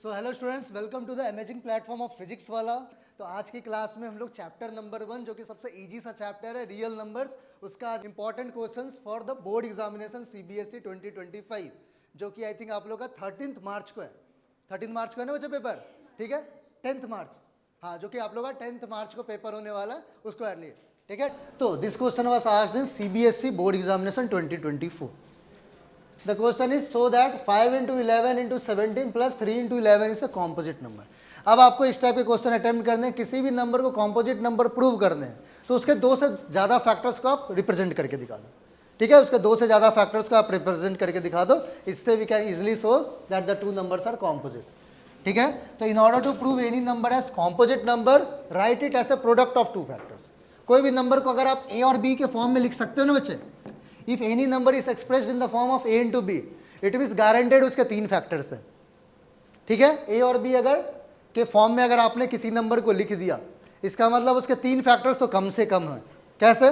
So hello students, welcome to the amazing platform of physics Wallah. तो आज की class में हम लोग चैप्टर नंबर 1 जो कि सबसे इजी सा चैप्टर है, रियल नंबर्स, उसका आज important questions for the board examination CBSE 2025 जो कि आई थिंक आप लोग का 13 मार्च को है। 13 मार्च को है ना बच्चे पेपर, ठीक है? 10 मार्च, हाँ, जो कि आप लोग का 10 मार्च को पेपर होने वाला है, उसको ऐड लिए, ठीक है? तो this question was asked in CBSE board examination 2024. The question is so that 5 into 11 into 17 plus 3 into 11 is a composite number. अब आपको इस टाइप के क्वेश्चन अटेम्प्ट करने हैं, किसी भी नंबर को कॉम्पोजिट नंबर प्रूव करने हैं तो उसके दो से ज़्यादा फैक्टर्स को आप रिप्रेजेंट करके दिखा दो, ठीक है? उसके दो से ज़्यादा फैक्टर्स को आप रिप्रेजेंट करके दिखा दो, इससे we can easily show that the two numbers are composite, ठीक है? तो in order to prove any number as composite number, write it as a product of two factors. कोई भी नंबर को अगर आप ए और बी के फॉर्म में लिख सकते हो ना बच्चे, if any number is expressed in the form of a into b, it means guaranteed उसके तीन फैक्टर्स हैं, ठीक है? ए और बी अगर के फॉर्म में अगर आपने किसी नंबर को लिख दिया, इसका मतलब उसके तीन फैक्टर्स तो कम से कम है. कैसे?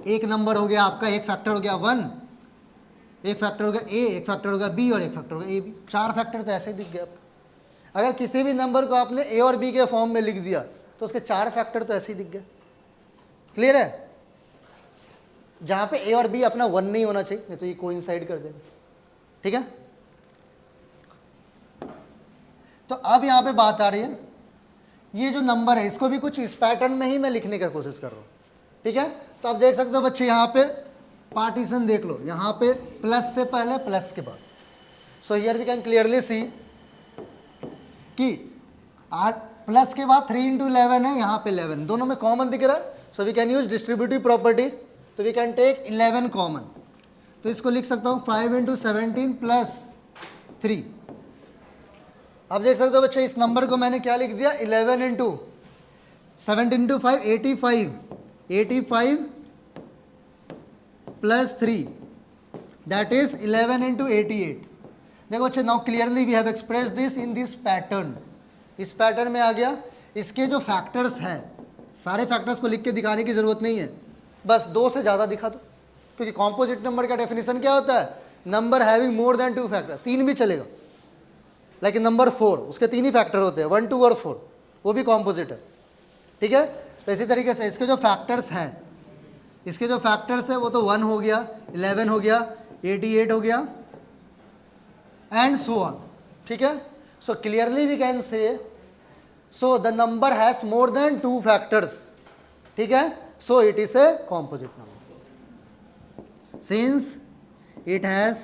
एक नंबर हो गया आपका, एक फैक्टर हो गया 1, एक फैक्टर हो गया ए, एक फैक्टर हो गया बी और एक फैक्टर हो गया ए बी. चार फैक्टर तो ऐसे ही दिख गया आपको. अगर किसी भी नंबर को आपने ए और बी के फॉर्म में लिख दिया तो उसके चार फैक्टर तो ऐसे ही दिख गए. क्लियर है? जहां पे ए और बी अपना 1 नहीं होना चाहिए, नहीं तो ये कोइंसाइड कर देगा, ठीक है? तो अब यहां पे बात आ रही है, ये जो नंबर है इसको भी कुछ इस पैटर्न में ही मैं लिखने का कोशिश कर रहा हूं, ठीक है? तो आप देख सकते हो बच्चे, यहां पे पार्टीशन देख लो, यहां पे प्लस से पहले प्लस के बाद. So here we can clearly see कि प्लस के बाद 3 into 11 है, यहां पे 11 दोनों में कॉमन दिख रहा है. So we can use distributive property, तो वी कैन टेक 11 कॉमन. तो इसको लिख सकता हूं 5 into 17 प्लस 3. आप देख सकते हो बच्चे, इस नंबर को मैंने क्या लिख दिया, 11 into 17 into 5 85, 85 plus 3 that is 11 into 88. देखो बच्चे, now clearly we have express this in this pattern. इस पैटर्न में आ गया. इसके जो फैक्टर्स हैं, सारे फैक्टर्स को लिख के दिखाने की जरूरत नहीं है, बस दो से ज़्यादा दिखा दो, क्योंकि कॉम्पोजिट नंबर का डेफिनेशन क्या होता है, number having more than two factor. तीन भी चलेगा, लेकिन नंबर 4 उसके तीन ही फैक्टर होते हैं, 1 2 और 4, वो भी कॉम्पोजिट है, ठीक है? तो इसी तरीके से इसके जो फैक्टर्स हैं, इसके जो फैक्टर्स है वो तो 1 हो गया, 11 हो गया, 88 हो गया एंड सो ऑन, ठीक है? So clearly we can say, so the number has more than two factors, ठीक है? So it is a composite number since it has.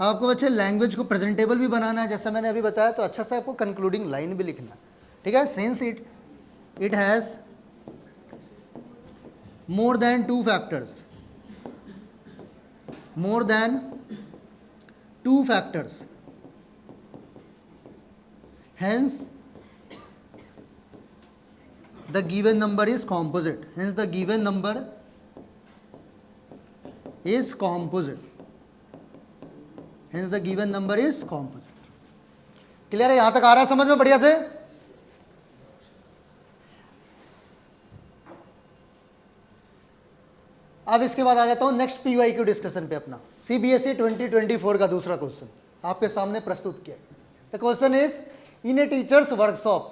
आपको बच्चे लैंग्वेज को प्रेजेंटेबल भी बनाना है, जैसा मैंने अभी बताया, तो अच्छा से आपको कंक्लूडिंग लाइन भी लिखना है, ठीक है? Since it has more than two factors, more than two factors, hence the given number is composite. Hence the given number is composite. Hence the given number is composite. Clear है? यहां तक आ रहा है समझ में बढ़िया से? अब इसके बाद आ जाता हूं नेक्स्ट पीवाईक्यू डिस्कशन पे अपना. सीबीएसई 2024 का दूसरा क्वेश्चन आपके सामने प्रस्तुत किया. The question is, in a teacher's workshop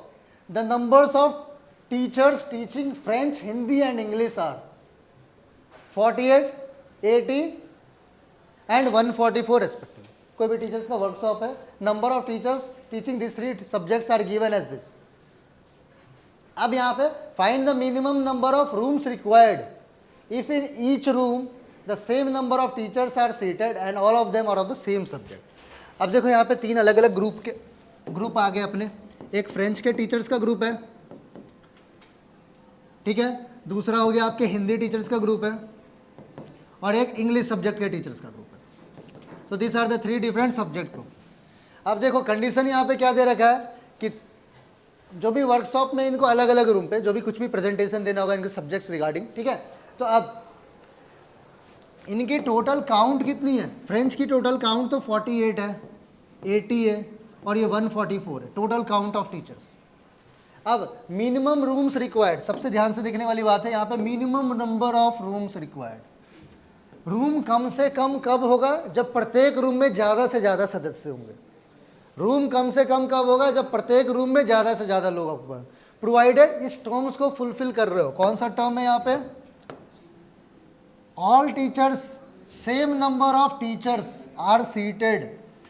the numbers of teachers teaching French, Hindi and English are 48, 80 and 144 respectively. कोई भी टीचर्स का वर्कशॉप है, number of teachers teaching this three subjects are given as this. अब यहाँ पे find the minimum number of rooms required if in each room the same number of teachers are seated and all of them are of the same subject. अब देखो यहाँ पे तीन अलग अलग ग्रुप आ गए अपने. एक फ्रेंच के टीचर्स का ग्रुप है, ठीक है? दूसरा हो गया आपके हिंदी टीचर्स का ग्रुप है, और एक इंग्लिश सब्जेक्ट के टीचर्स का ग्रुप है. तो this are the three different subject group. अब देखो कंडीशन यहाँ पे क्या दे रखा है कि जो भी वर्कशॉप में इनको अलग अलग रूम पे जो भी कुछ भी प्रेजेंटेशन देना होगा इनके सब्जेक्ट्स रिगार्डिंग, ठीक है? तो अब इनकी टोटल काउंट कितनी है? फ्रेंच की टोटल काउंट तो 48 है, 80 है और ये 144 है, टोटल काउंट ऑफ टीचर्स. अब मिनिमम रूम्स रिक्वायर्ड, सबसे ध्यान से देखने वाली बात है यहाँ पे, minimum number of rooms required. Room कम से कम कब होगा? जब प्रत्येक रूम में ज़्यादा से ज़्यादा सदस्य होंगे. रूम कम से कम कब होगा, जब प्रत्येक रूम में ज़्यादा से ज़्यादा लोग होगा, प्रोवाइडेड इस टर्म्स को फुलफिल कर रहे हो। कौन सा टर्म है यहाँ पे, all teachers, same number of teachers are seated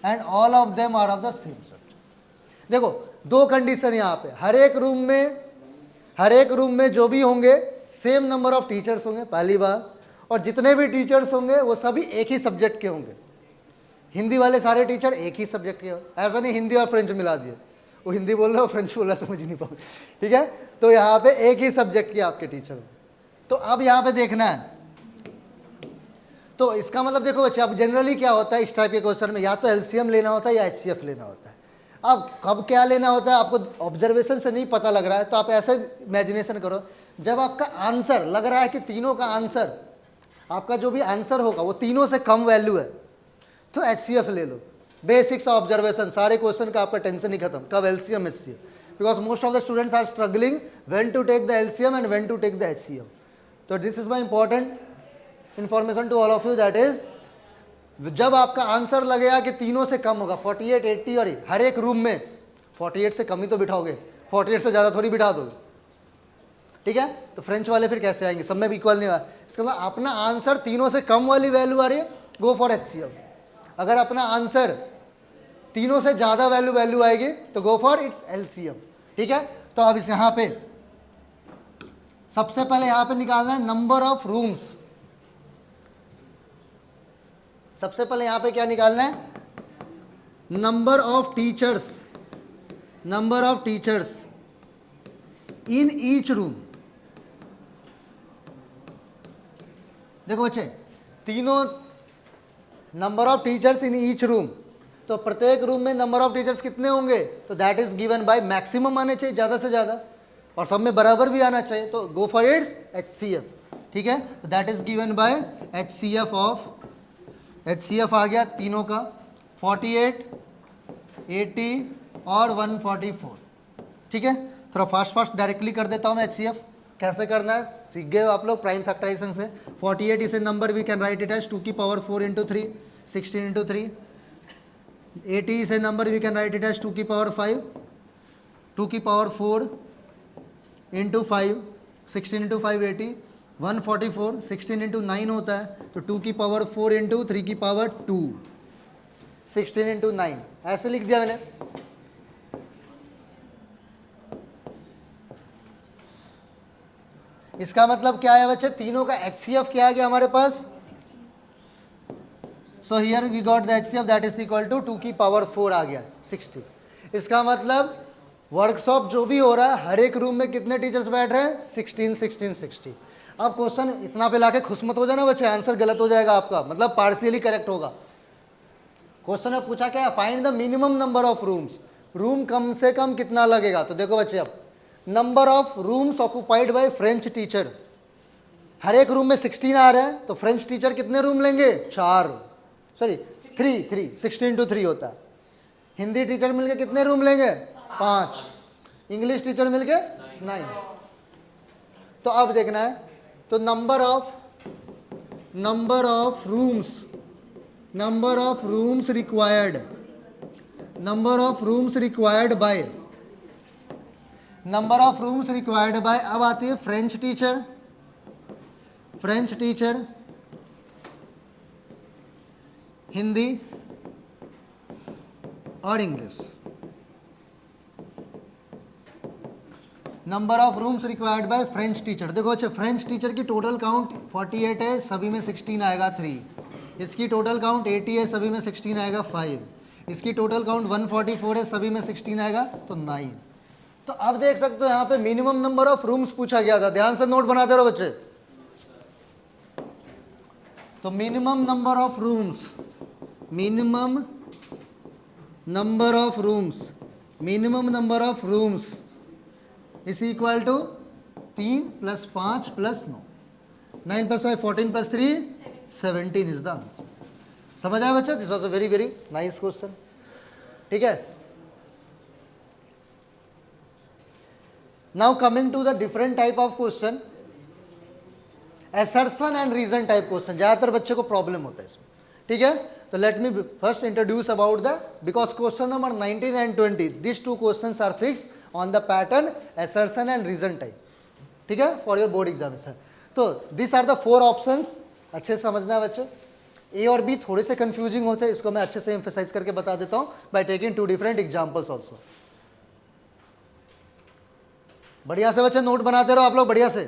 and all of them are of the same subject. देखो दो कंडीशन यहाँ पे, हर एक रूम में जो भी होंगे सेम नंबर ऑफ टीचर्स होंगे पहली बात, और जितने भी टीचर्स होंगे वो सभी एक ही सब्जेक्ट के होंगे। हिंदी वाले सारे टीचर एक ही सब्जेक्ट के होंगे, ऐसा नहीं हिंदी और फ्रेंच मिला दिए, वो हिंदी बोल रहा हो फ्रेंच बोल रहा समझ नहीं पाओगे, ठीक है। तो यहाँ पे एक ही सब्जेक्ट के आपके टीचर होंगे। तो अब यहाँ पे देखना है, तो इसका मतलब देखो बच्चे, अब जनरली क्या होता है इस टाइप के क्वेश्चन में, या तो एलसीएम लेना होता है या एचसीएफ लेना होता है। अब कब क्या लेना होता है आपको ऑब्जर्वेशन से नहीं पता लग रहा है, तो आप ऐसे इमेजिनेशन करो, जब आपका आंसर लग रहा है कि तीनों का आंसर, आपका जो भी आंसर होगा वो तीनों से कम वैल्यू है, तो एचसीएफ ले लो। बेसिक्स ऑब्जर्वेशन, सारे क्वेश्चन का आपका टेंशन ही खत्म, कब LCM HCF, because most of the students are struggling when to take the LCM and when to take the HCF. तो this is my important information to all of you, that is जब आपका answer लगेगा कि तीनों से कम होगा 48, 80 और हर एक रूम में 48 से कम ही तो बिठाओगे, 48 से ज़्यादा थोड़ी बिठा दोगे, ठीक है। तो फ्रेंच वाले फिर कैसे आएंगे, सब में भी इक्वल नहीं हुआ, इसका मतलब अपना आंसर तीनों से कम वाली वैल्यू आ रही है, गो फॉर एचसीएफ। अगर अपना आंसर तीनों से ज़्यादा वैल्यू आएगी तो गो फॉर इट्स एलसीएम, ठीक है। तो अब इस यहाँ पे सबसे पहले यहाँ पे निकालना है नंबर ऑफ रूम्स। सबसे पहले यहां पे क्या निकालना है, number of teachers, number of teachers in each room. देखो बच्चे, तीनों number of teachers in each room, तो प्रत्येक रूम में नंबर ऑफ टीचर्स कितने होंगे, तो that is given by maximum आने चाहिए, ज़्यादा से ज़्यादा, और सब में बराबर भी आना चाहिए, तो गो फॉर इट्स एचसीएफ, ठीक है। तो that is given by HCF of, HCF आ गया तीनों का 48, 80 और 144, ठीक है। थोड़ा फास्ट डायरेक्टली कर देता हूँ मैं एचसीएफ, कैसे करना है सीख गए हो आप लोग प्राइम फैक्टराइजेशन से। 48 इस number we can write it as 2 की पावर 4 इंटू 3, 16 इंटू 3। 80 इस number we can write it as 2 की पावर 5, 2 की पावर 4 इंटू 5, 16 इंटू 5 80। 144 16 इंटू 9 होता है, तो 2 की पावर 4 इंटू 3 की पावर 2, 16 इंटू 9, ऐसे लिख दिया मैंने। इसका मतलब क्या है बच्चे, तीनों का एचसीएफ क्या आ गया हमारे पास, so here we got the HCF that is equal to 2 की पावर 4 आ गया 60। इसका मतलब वर्कशॉप जो भी हो रहा है हर एक रूम में कितने टीचर्स बैठ रहे हैं, 16 16 60। अब क्वेश्चन इतना पे लाके खुश मत हो जाना बच्चे, आंसर गलत हो जाएगा आपका, मतलब पार्शियली करेक्ट होगा। क्वेश्चन में पूछा क्या, find the minimum number of rooms, room कम से कम कितना लगेगा। तो देखो बच्चे, अब number of rooms occupied by French teacher, हर एक रूम में 16 आ रहे हैं, तो फ्रेंच टीचर कितने रूम लेंगे, 3 16 इंटू 3 होता है। हिंदी टीचर मिलके कितने रूम लेंगे, 5। इंग्लिश टीचर मिलके 9। तो अब देखना है, तो number of rooms required, by अब आती है फ्रेंच टीचर, हिंदी और English. Number of rooms required by French teacher. देखो अच्छा, फ्रेंच टीचर की टोटल काउंट 48 है, सभी में 16 आएगा 3। इसकी टोटल काउंट 80 है, सभी में 16 आएगा 5। इसकी टोटल काउंट 144 है, सभी में 16 आएगा तो 9। तो अब देख सकते हो यहाँ पे मिनिमम नंबर ऑफ रूम्स पूछा गया था, ध्यान से नोट बनाते रहो बच्चे। तो minimum number of rooms is equal to 3 + 5 + 9, 9 + 5 14 + 3 17 is the answer. समझ आया बच्चा, this was a very very nice question, ठीक है। Now coming to the different type of question, assertion and reason type question, ज़्यादातर बच्चे को प्रॉब्लम होता है इसमें, ठीक है। तो let me first introduce about the, because question number 19 and 20 this two questions are fix on the pattern assertion and reason type, ठीक है, फॉर योर बोर्ड एग्जामिनेशन। तो दिस आर द 4 ऑप्शंस, अच्छे से समझना है बच्चे। ए और बी थोड़े से कंफ्यूजिंग होते हैं, इसको मैं अच्छे से एम्फेसाइज करके बता देता हूँ by taking 2 different examples also. बढ़िया से बच्चे नोट बनाते रहो आप लोग, बढ़िया से।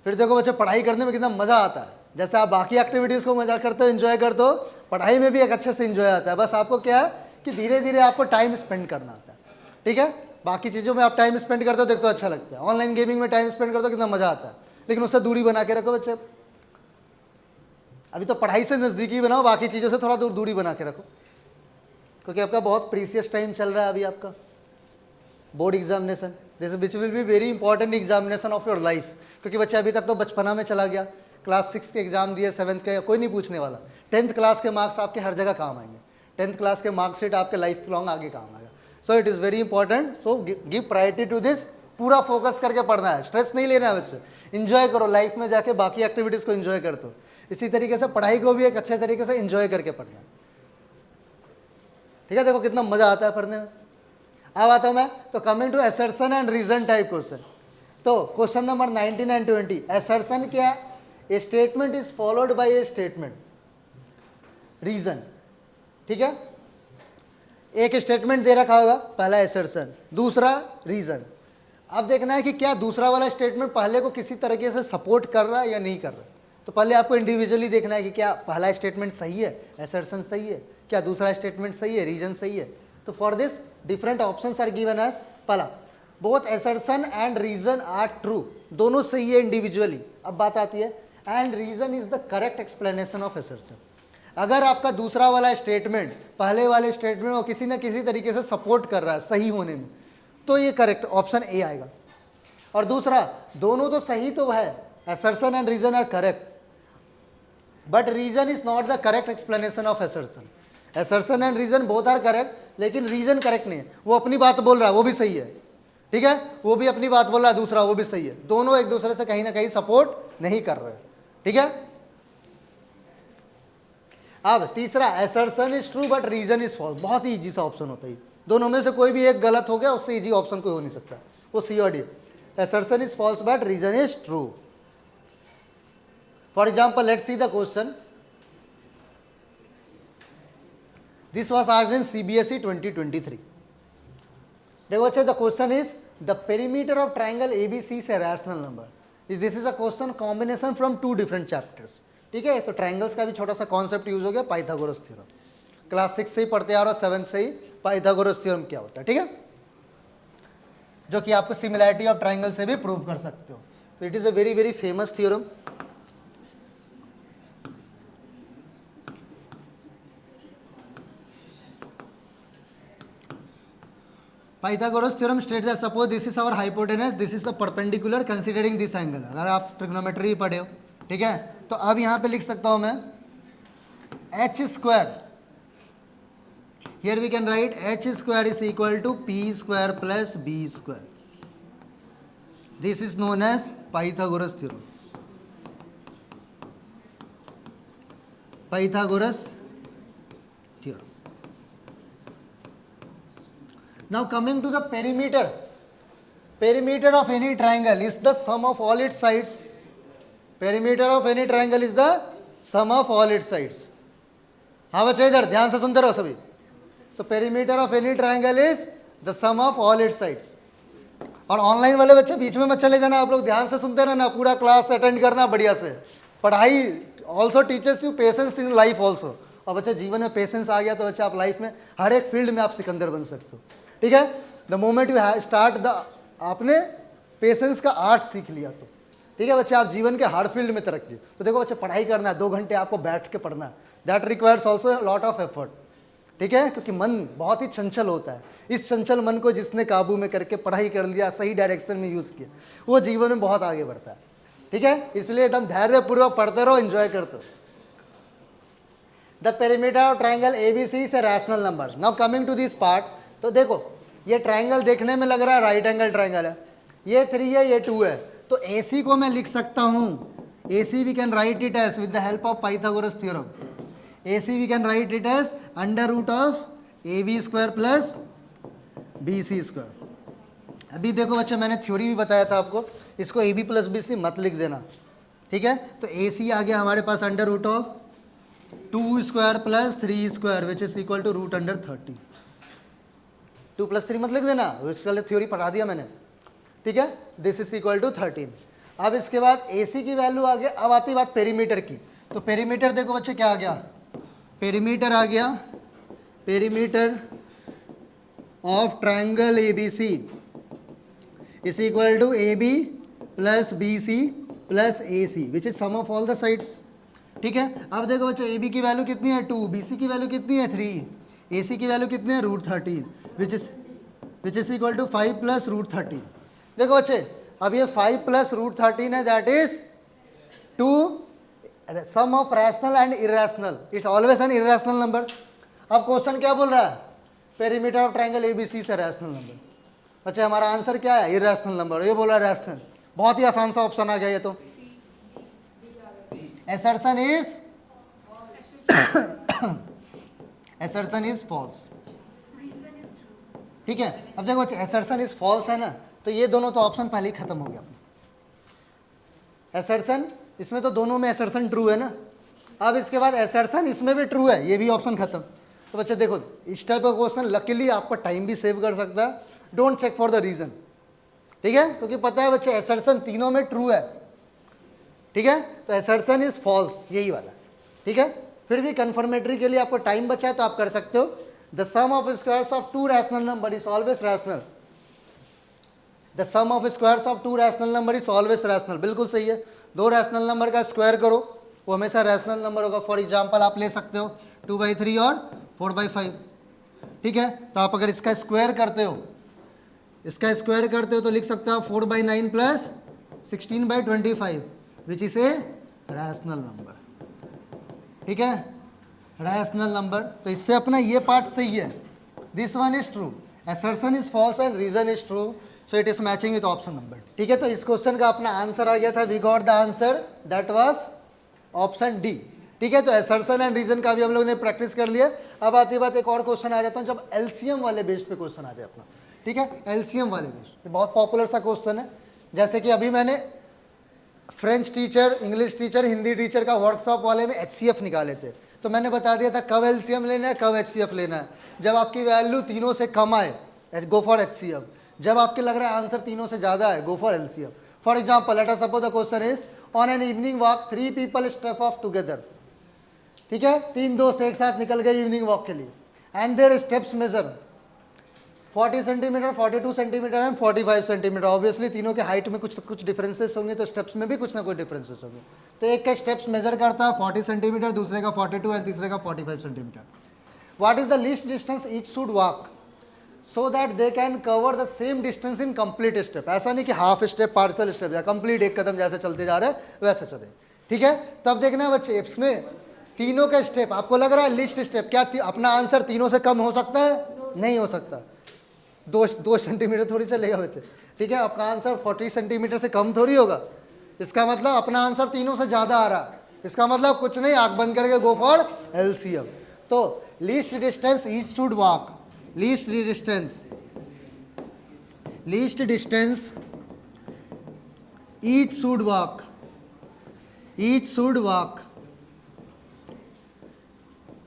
फिर देखो बच्चे पढ़ाई करने में कितना मजा आता है, जैसे आप बाकी एक्टिविटीज को मजा करते हो, एंजॉय करते हो, पढ़ाई में भी एक अच्छे से एंजॉय आता है। बस आपको क्या है कि धीरे धीरे आपको टाइम स्पेंड करना आता है, ठीक है। बाकी चीज़ों में आप टाइम स्पेंड करते हो, देखते हो अच्छा लगता है। ऑनलाइन गेमिंग में टाइम स्पेंड करते हो, कितना मजा आता है, लेकिन उससे दूरी बना के रखो बच्चे। अभी तो पढ़ाई से नज़दीकी बनाओ, बाकी चीज़ों से थोड़ा दूरी बना के रखो, क्योंकि आपका बहुत प्रीसियस टाइम चल रहा है अभी आपका board examination, this which will be very important examination of your life. क्योंकि बच्चे अभी तक तो बचपना में चला गया, क्लास 6 के एग्जाम दिए, 7th के कोई नहीं पूछने वाला। 10th क्लास के मार्क्स आपके हर जगह काम आएंगे, 10th क्लास के मार्कशीट आपके लाइफ लॉन्ग आगे काम आएगा। So it is very important, so give priority to this. पूरा फोकस करके पढ़ना है, स्ट्रेस नहीं लेना है बच्चे, इंजॉय करो लाइफ में जाके, बाकी एक्टिविटीज़ को इंजॉय करते हो। इसी तरीके से पढ़ाई को भी एक अच्छे तरीके से इंजॉय करके पढ़ना है, ठीक है। देखो कितना मजा आता है पढ़ने में। अब आता हूँ मैं, तो coming to assertion and reason type question. तो क्वेश्चन नंबर 19 एंड 20, असर्शन क्या है? A statement is followed by a statement, reason, ठीक है। एक स्टेटमेंट दे रखा होगा, पहला असर्शन, दूसरा रीजन। अब देखना है कि क्या दूसरा वाला स्टेटमेंट पहले को किसी तरीके से सपोर्ट कर रहा है या नहीं कर रहा है। तो पहले आपको इंडिविजुअली देखना है कि क्या पहला स्टेटमेंट सही है, असर्शन सही है, क्या दूसरा स्टेटमेंट सही है, रीजन सही है। तो for this different options are given as, पहला both assertion and reason are true, दोनों सही है इंडिविजुअली। अब बात आती है and reason is the correct explanation of assertion. अगर आपका दूसरा वाला स्टेटमेंट पहले वाले स्टेटमेंट को किसी न किसी तरीके से सपोर्ट कर रहा है सही होने में, तो ये करेक्ट ऑप्शन ए आएगा। और दूसरा, दोनों तो सही तो है, assertion and reason are correct, but reason is not the correct explanation of assertion. Assertion and reason both are correct, लेकिन रीजन करेक्ट नहीं है। वो अपनी बात बोल रहा है, वो भी सही है, ठीक है, वो भी अपनी बात बोल रहा है, दूसरा वो भी सही है, दोनों एक दूसरे से कहीं ना कहीं सपोर्ट नहीं कर रहे हैं, ठीक है। अब तीसरा, assertion is true but reason is false. बहुत ही इजी सा ऑप्शन होता है, दोनों में से कोई भी एक गलत हो गया, उससे इजी ऑप्शन कोई हो नहीं सकता, वो सी और D. Assertion is false but reason is true. For example, let's see the question. This was asked in CBSE 2023. देखो अच्छा, the question is the perimeter of triangle ABC is a rational number. This is a question combination from 2 different chapters. ठीक है, तो triangles का भी छोटा सा concept use हो गया, पाइथागोरस थ्योरम। क्लास 6 से ही पढ़ते आ रहे हो, 7th से ही पाइथागोरस थ्योरम क्या होता है, ठीक है, जो कि आपको सिमिलैरिटी ऑफ ट्राइंगल से भी प्रूव कर सकते हो। तो it is a very very famous theorem. Pythagoras theorem states that suppose this is our hypotenuse, this is the perpendicular considering this angle। अगर आप ट्रिग्नोमेट्री पढ़े हो, ठीक है, तो अब यहाँ पे लिख सकता हूँ मैं h square, here we can write h square is equal to p square plus b square. This is known as Pythagoras theorem. Pythagoras theorem. Now coming to the perimeter. Perimeter of any triangle is the sum of all its sides. Perimeter of any triangle is the sum of all its sides. हाँ बच्चे इधर ध्यान से सुनते रहो सभी। So perimeter of any triangle is the sum of all its sides. और online वाले बच्चे बीच में मत चले जाना, आप लोग ध्यान से सुनते रहना, पूरा क्लास अटेंड करना बढ़िया से। पढ़ाई also teachers you patience in life also. और बच्चे जीवन में पेशेंस आ गया तो बच्चे आप लाइफ में हर एक फील्ड में आप सिकंदर बन सकते हो, ठीक है। The moment you start the, आपने पेशेंस का आर्ट सीख लिया तो, ठीक है बच्चे, आप जीवन के हर फील्ड में तरक्की। तो देखो बच्चे, पढ़ाई करना है 2 घंटे आपको बैठ के पढ़ना है, that requires also lot of effort, ठीक है, क्योंकि मन बहुत ही चंचल होता है। इस चंचल मन को जिसने काबू में करके पढ़ाई कर लिया, सही डायरेक्शन में यूज़ किया, वो जीवन में बहुत आगे बढ़ता है, ठीक है। इसलिए एकदम धैर्यपूर्वक पढ़ते रहो, एंजॉय करते हो। The perimeter of triangle ABC is a rational number. Now coming to this part, तो देखो ये ट्राइंगल देखने में लग रहा है राइट एंगल ट्राइंगल है, ये 3 है, ये 2 है, तो AC को मैं लिख सकता हूँ, AC we can write it as with the help of Pythagoras theorem, AC we can write it as under root of AB square plus BC square. अभी देखो बच्चे मैंने थ्योरी भी बताया था आपको, इसको AB प्लस BC मत लिख देना, ठीक है। तो AC आ गया हमारे पास under root of 2 square plus 3 square which is equal to root under 30. 2 + 3 मत लिख देना, इसका थ्योरी पढ़ा दिया मैंने, ठीक है। This is equal to 13. अब इसके बाद AC की वैल्यू आ गया. अब आती बात पेरीमीटर की. तो पेरीमीटर देखो बच्चे क्या आ गया, पेरीमीटर आ गया, perimeter of triangle ABC is equal to AB plus BC plus AC which is sum of all the sides, ठीक है। अब देखो बच्चे AB की वैल्यू कितनी है 2, BC की वैल्यू कितनी है 3, AC की वैल्यू कितनी है root 13 which is equal to 5 plus root 13. देखो बच्चे अब ये 5 प्लस रूट 13 है, that is 2 sum of rational and irrational. It's always an irrational number. अब क्वेश्चन क्या बोल रहा है, पेरीमीटर ऑफ ट्रायंगल ABC से रैशनल नंबर. बच्चे हमारा आंसर क्या है, इरेशनल नंबर. ये बोला रैशनल, बहुत ही आसान सा ऑप्शन आ गया ये. तो assertion is false, ठीक है. अब देखो assertion is false है ना, तो ये दोनों तो ऑप्शन पहले ही खत्म हो गया. assertion इसमें तो दोनों में assertion ट्रू है ना. अब इसके बाद assertion इसमें भी ट्रू है, ये भी ऑप्शन खत्म. तो बच्चे देखो इस टाइप का क्वेश्चन लकीली आपका टाइम भी सेव कर सकता है. Don't check for the reason, ठीक है, क्योंकि पता है बच्चे assertion तीनों में ट्रू है, ठीक है. तो assertion इज फॉल्स, यही वाला, ठीक है. फिर भी कंफर्मेटरी के लिए आपको टाइम बचा है तो आप कर सकते हो. The sum of squares of 2 rational number is always rational. The sum of squares of 2 rational number is always rational. बिल्कुल सही है. 2 रैशनल नंबर का स्क्वायर करो वो हमेशा रैशनल नंबर होगा. फॉर एग्जाम्पल आप ले सकते हो 2/3 और 4/5, ठीक है. तो आप अगर इसका स्क्वायर करते हो, इसका स्क्वायर करते हो तो लिख सकते हो 4/9 plus 16/25 which is a rational number, ठीक है, रैशनल नंबर. तो इससे अपना ये पार्ट सही है. This one is true, assertion is false and reason is true, so it is matching with option number, ठीक है. तो इस क्वेश्चन का अपना आंसर आ गया था. We got the answer, that was option D, ठीक है. तो assertion एंड रीजन का भी हम लोग ने प्रैक्टिस कर लिया. अब आती बात एक और क्वेश्चन आ जाता है जब एलसीएम वाले बेस पे क्वेश्चन आ जाए अपना, ठीक है. एलसीएम वाले बेस बहुत पॉपुलर सा क्वेश्चन है. जैसे कि अभी मैंने French teacher, English teacher, Hindi teacher का वर्कशॉप वाले में HCF निकाले थे. तो मैंने बता दिया था कब एलसीएम लेना है, कब HCF लेना है. जब आपकी वैल्यू तीनों से कम आए गो फॉर HCF. जब आपके लग रहा है आंसर तीनों से ज़्यादा है go for LCM. For example let us suppose the question is on an evening walk 3 people step of together, ठीक है. 3 दोस्त एक साथ निकल गए इवनिंग वॉक के लिए and their steps measure 40 centimeter, 42 centimeter and 45 centimeter. Obviously तीनों के हाइट में कुछ डिफरेंसेस होंगे, तो स्टेप्स में भी कुछ ना कुछ डिफरेंसेस होंगे. तो एक का स्टेप्स मेजर करता है 40 सेंटीमीटर, दूसरे का 42 एंड तीसरे का 45 centimetre. What is the least distance each should walk so that they can cover the same distance in complete step. ऐसा नहीं कि हाफ स्टेप, पार्शियल स्टेप, या कंप्लीट एक कदम जैसे चलते जा रहे हैं वैसे चले, ठीक है. तो अब देखना बच्चे इसमें तीनों का स्टेप आपको लग रहा है लीस्ट स्टेप, क्या अपना आंसर तीनों से कम हो सकता है? नहीं हो सकता. 2 सेंटीमीटर थोड़ी चलेगा बच्चे, ठीक है. आपका आंसर 40 सेंटीमीटर से कम थोड़ी होगा. इसका मतलब अपना आंसर तीनों से ज़्यादा आ रहा है. इसका मतलब कुछ नहीं, आंख बंद करके गो फॉर LCM. तो least distance each should walk, least distance each should walk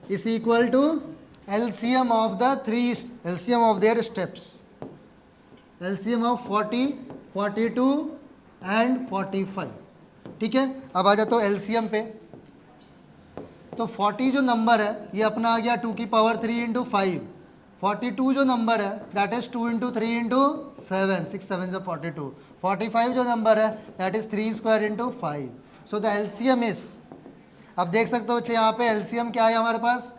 is equal to LCM of the LCM of their steps, LCM of 40, 42 and 45, ठीक है. अब आ जाता हूँ LCM पे. तो 40 जो नंबर है ये अपना आ गया 2 की पावर 3 इंटू 5. 42 जो नंबर है दैट इज 2 इंटू 3 इंटू 7, 6 7 जो 42. 45 जो नंबर है that is 3 square into 5. So the LCM is, अब देख सकते हो बच्चे यहाँ पे LCM क्या है हमारे पास.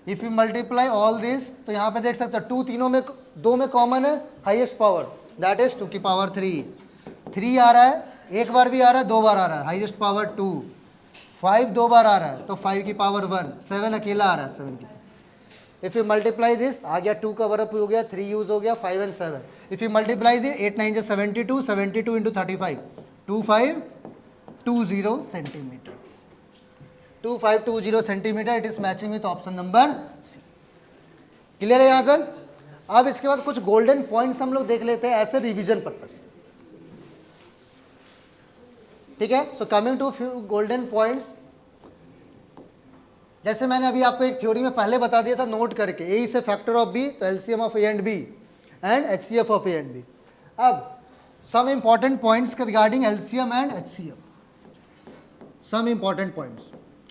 If you multiply all this तो यहाँ पे देख सकते हो 2 तीनों में 2 में कॉमन है, हाईएस्ट पावर दैट इज 2 की पावर 3 आ रहा है, एक बार भी आ रहा है, 2 बार आ रहा है, हाईएस्ट पावर 2. 5 2 बार आ रहा है तो 5 की पावर 1. 7 अकेला आ रहा है 7 की. इफ यू मल्टीप्लाई दिस आ गया 2 कवर अप हो गया, 3 यूज हो गया, 5 and 7. If you multiply this 8 9 72, 72 into 35, 2520 centimeter. 2520 centimeter, it is matching with option number C. Clear है यहाँ तक? अब इसके बाद कुछ गोल्डन पॉइंट्स हम लोग देख लेते हैं ऐसे रिवीजन पर्पस, ठीक है। So coming to few golden points, जैसे मैंने अभी आपको एक थ्योरी में पहले बता दिया था नोट करके, A is a factor of B, तो LCM of A and B and HCF of A and B. अब some important points regarding LCM and HCF, some important points,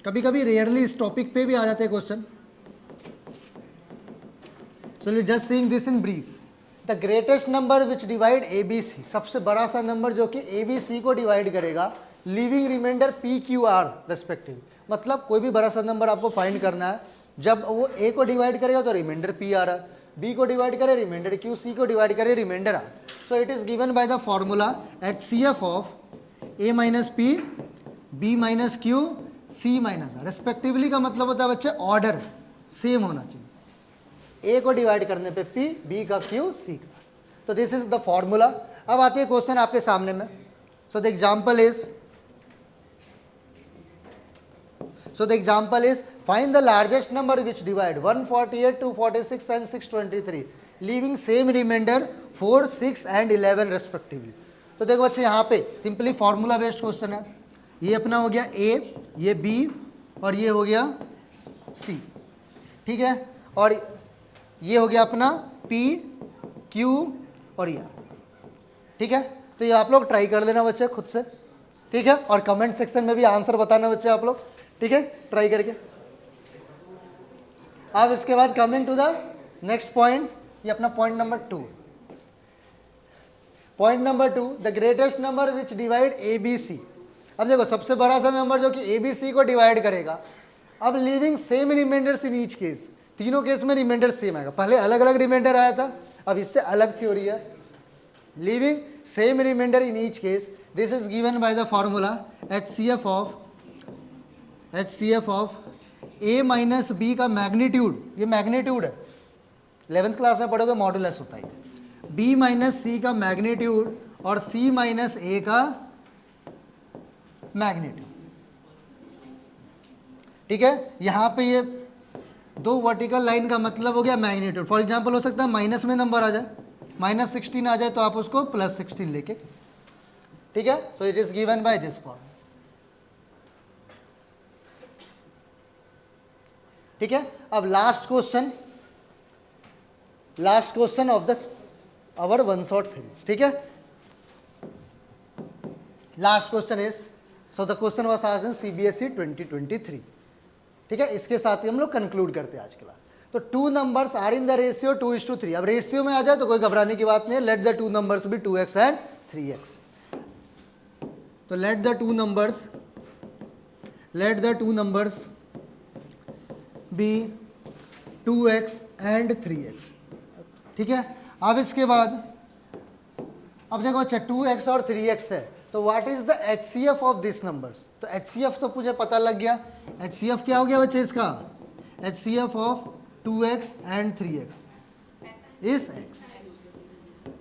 कभी कभी रेयरली इस टॉपिक पे भी आ जाते हैं question. So just seeing this in brief, the greatest number which divide A B C, सबसे बड़ा सा नंबर जो कि ए बी सी को डिवाइड करेगा, leaving remainder P Q R respective. मतलब कोई भी बड़ा सा नंबर आपको फाइंड करना है, जब वो ए को डिवाइड करेगा तो रिमाइंडर पी आ रहा, बी को डिवाइड करे रिमाइंडर क्यू, सी को डिवाइड करे remainder R. So it is given by the formula H C F of A minus P, B minus Q, C minus R respectively. का मतलब होता है बच्चे ऑर्डर सेम होना चाहिए, ए को डिवाइड करने पे पी, बी का क्यू, सी का। तो दिस इज द फॉर्मूला। अब आती है क्वेश्चन आपके सामने में। So the example is, find the largest number which divide 148, 246 and 623 leaving same remainder 4, 6 and 11 respectively। तो देखो बच्चे यहाँ पे सिंपली फार्मूला बेस्ड क्वेश्चन है। ये अपना हो गया ए, ये बी और ये हो गया सी, ठीक है। और ये हो गया अपना पी, क्यू और ये, ठीक है। तो ये आप लोग ट्राई कर लेना बच्चे खुद से, ठीक है। और कमेंट सेक्शन में भी आंसर बताना बच्चे आप लोग, ठीक है, ट्राई करके। अब इसके बाद coming to the next point, ये अपना point number 2। Point number 2, the greatest number which divide A B C. अब देखो सबसे बड़ा सा नंबर जो कि ए बी सी को डिवाइड करेगा। अब leaving same remainders in each case, तीनों केस में रिमाइंडर सेम आएगा। पहले अलग अलग रिमाइंडर आया था, अब इससे अलग थ्योरी है। Leaving same remainder in each case, this is given by the formula H C F of A minus B का मैग्नीट्यूड, ये मैग्नीट्यूड है, 11th क्लास में पढ़ोगे मॉडुलस होता है, बी माइनस सी का मैग्नीट्यूड और सी माइनस ए का मैग्नीट्यूड, ठीक है। यहाँ पे ये दो वर्टिकल लाइन का मतलब हो गया मैग्नीट्यूड। फॉर एग्जांपल हो सकता है माइनस में नंबर आ जाए, -16 आ जाए तो आप उसको +16 लेके, ठीक है। So it is given by this form, ठीक है। अब last question of the hour one shot series, ठीक है। Last question is, so the question was asked in CBSE 2023, ठीक है। इसके साथ ही हम लोग कंक्लूड करते हैं आज के बाद। तो 2 numbers are in the ratio 2:3। अब रेशियो में आ जाए तो कोई घबराने की बात नहीं है। Let the 2 numbers be 2x and 3x। तो let the two numbers be 2x and 3x, ठीक है। अब इसके बाद अब देखो अच्छा 2x और 3x है, तो what is the HCF of this numbers. तो HCF तो मुझे पता लग गया। HCF क्या हो गया बच्चे इसका, HCF of 2x and 3x is x,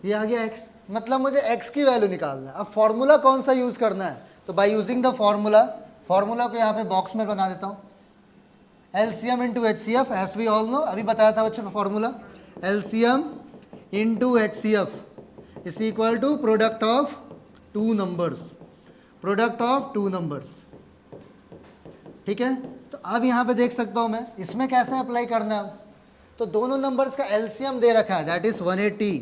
ये आ गया x। मतलब मुझे x की वैल्यू निकालना है। अब फॉर्मूला कौन सा यूज करना है, तो बाय यूजिंग द फॉर्मूला को यहाँ पे बॉक्स में बना देता हूँ। LCM into HCF as we all know, अभी बताया था बच्चों formula, LCM into HCF is equal to product of two numbers, ठीक है। तो अब यहाँ पे देख सकता हूँ मैं इसमें कैसे अप्लाई करना है। तो दोनों नंबर्स का LCM दे रखा है, दैट इज 180,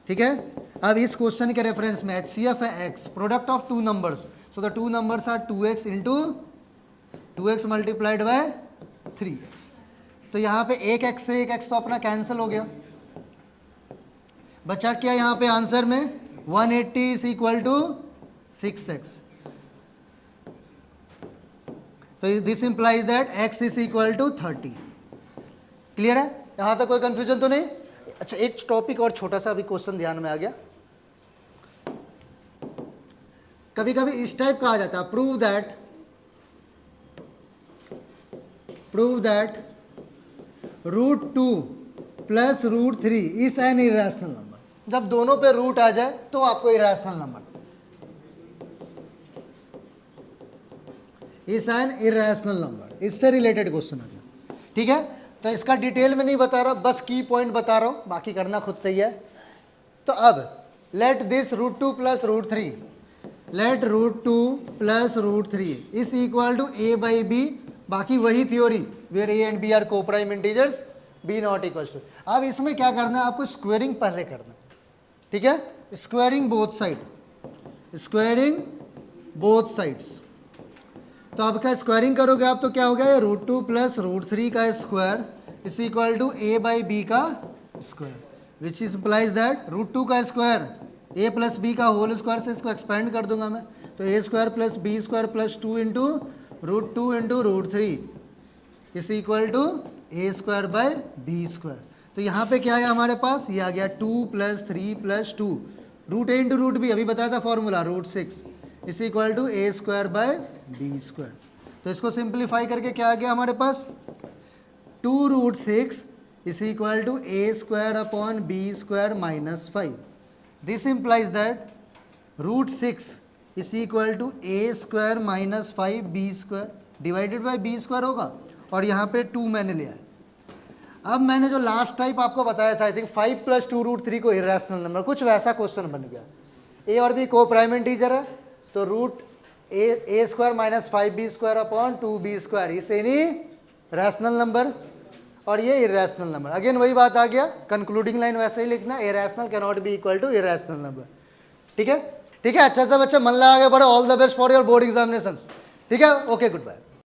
ठीक है। अब इस क्वेश्चन के रेफरेंस में HCF है x, product of two numbers, so the two numbers are 2x into 2x multiplied by 3x। तो यहाँ पे एक x से एक x तो अपना कैंसिल हो गया, बचा क्या यहाँ पे आंसर में 180 इज इक्वल टू 6x। तो this implies that x is equal to 30। Clear है, यहाँ तक कोई कंफ्यूजन तो नहीं। अच्छा एक टॉपिक और छोटा सा अभी क्वेश्चन ध्यान में आ गया। कभी कभी इस टाइप का आ जाता है, prove that √2 plus √3 is an irrational number. जब दोनों पे रूट आ जाए तो आपको irrational number. Is an irrational number. इससे रिलेटेड क्वेश्चन है, ठीक है। तो इसका डिटेल में नहीं बता रहा, बस की पॉइंट बता रहा हूँ, बाकी करना खुद से ही है। तो अब let this √2 plus √3, let √2 plus √3 is equal to a by B, बाकी वही theory where a and b are coprime integers, b not equal to. अब इसमें क्या करना है आपको, स्क्वेयरिंग पहले करना है, ठीक है। Squaring both side, squaring both sides. तो अब क्या स्क्वायरिंग करोगे आप, तो क्या हो गया, √2 प्लस √3 का square is equal to a by B का square, which is implies that √2 का स्क्वायर a प्लस बी का होल स्क्वायर से इसको एक्सपेंड कर दूंगा मैं, तो a square plus B square plus 2 into √2 into √3 is equal to a square by B square. तो यहाँ पे क्या है हमारे पास, ये आ गया 2 plus 3 plus 2, √a into √b अभी बताया था formula, √6 is equal to a square by B square. तो इसको सिंप्लीफाई करके क्या आ गया हमारे पास, 2√6 is equal to a square upon B square minus 5। This implies that √6 is equal to a square minus 5 B square divided by B square होगा, और यहाँ पे 2 मैंने लिया है। अब मैंने जो लास्ट टाइप आपको बताया था, आई थिंक 5 प्लस 2 √3 को इरेशनल नंबर, कुछ वैसा क्वेश्चन बन गया। a और b को प्राइम इंटीजर है, तो √a square minus 5b square upon 2b square इस एनी रैशनल नंबर, और ये इरेशनल नंबर। अगेन वही बात आ गया, कंक्लूडिंग लाइन वैसे ही लिखना, irrational cannot be equal to irrational number, ठीक है। ठीक है, अच्छा से बच्चे मन लगा के पढ़ो, all the best for your board examinations, ठीक है, ओके, गुड बाय।